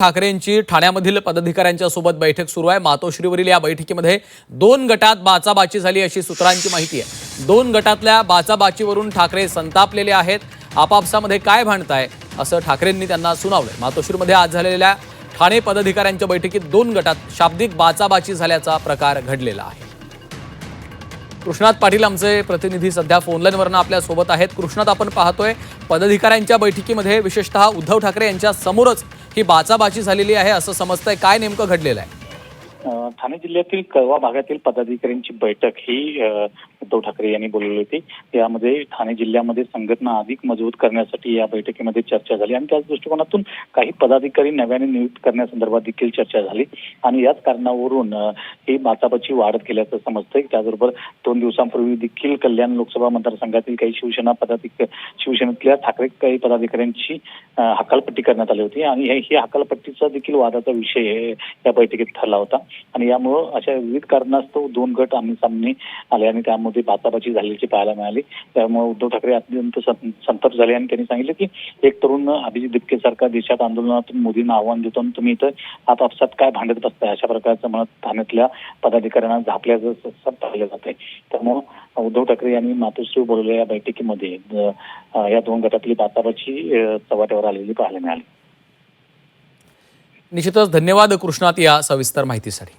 ठाकरेंची ठाण्यामधील पदाधिकाऱ्यांच्या सोबत बैठक सुरू आहे। मातोश्रीवरील या बैठकीमध्ये 2 गटात बाचाबाची झाली अशी सूत्रांची माहिती आहे। 2 गटातल्या बाचाबाचीवरून ठाकरे संतापलेले आहेत। आपापसामध्ये काय भांडताय असं ठाकरेंनी त्यांना सुनावलंय। मातोश्रीमध्ये आज झालेल्या ठाणे पदाधिकाऱ्यांच्या बैठकीत 2 गटात शाब्दिक बाचाबाची झाल्याचा प्रकार घडलेला आहे। कृष्णात पाटील आमचे प्रतिनिधी सध्या फोनलाईनवरून आपल्या सोबत आहेत। कृष्णात, आपण पाहतोय पदाधिकाऱ्यांच्या बैठकीमध्ये विशेषतः उद्धव ठाकरे यांच्या समोरच ही बाचाबाची झालेली आहे असं समजतंय। काय नेमकं घडलेलं आहे? ठाणे जिल्ह्यातील कळवा भागातील पदाधिकाऱ्यांची बैठक ही उद्धव ठाकरे यांनी बोलवली होती। यामध्ये ठाणे जिल्ह्यामध्ये संघटना अधिक मजबूत करण्यासाठी या बैठकीमध्ये चर्चा झाली आणि त्याच दृष्टिकोनातून काही पदाधिकारी नव्याने नियुक्त करण्यासंदर्भात देखील चर्चा झाली आणि याच कारणावरून ही बाचाबाची वाढत गेल्याचं समजतंय। त्याचबरोबर 2 दिवसांपूर्वी देखील कल्याण लोकसभा मतदारसंघातील काही शिवसेनेतल्या ठाकरे काही पदाधिकाऱ्यांची हकालपट्टी करण्यात आली होती आणि ही हकालपट्टीचा देखील वादाचा विषय या बैठकीत ठरला होता आणि यामुळे अशा विविध कारणास्तव 2 गट आमने-सामने आले आणि त्यामध्ये बाचाबाची झाल्याची पाहायला मिळाली। त्यामुळे उद्धव ठाकरे अत्यंत संतप्त झाले आणि त्यांनी सांगितलं की एक तरुण अभिजित दिपके सारखा देशात आंदोलनातून मोदींना आव्हान देतो आणि तुम्ही इथं आपापसात काय भांडत बसताय, अशा प्रकारचं म्हणत ठाण्यातल्या पदाधिकाऱ्यांना झापल्याचं पाहिलं जात आहे। त्यामुळे उद्धव ठाकरे यांनी मातोश्री बोलवलेल्या या बैठकीमध्ये या 2 गटातली बाचाबाची चव्हाट्यावर आलेली पाहायला मिळाली। निश्चितच धन्यवाद कृष्णात या सविस्तर माहितीसाठी।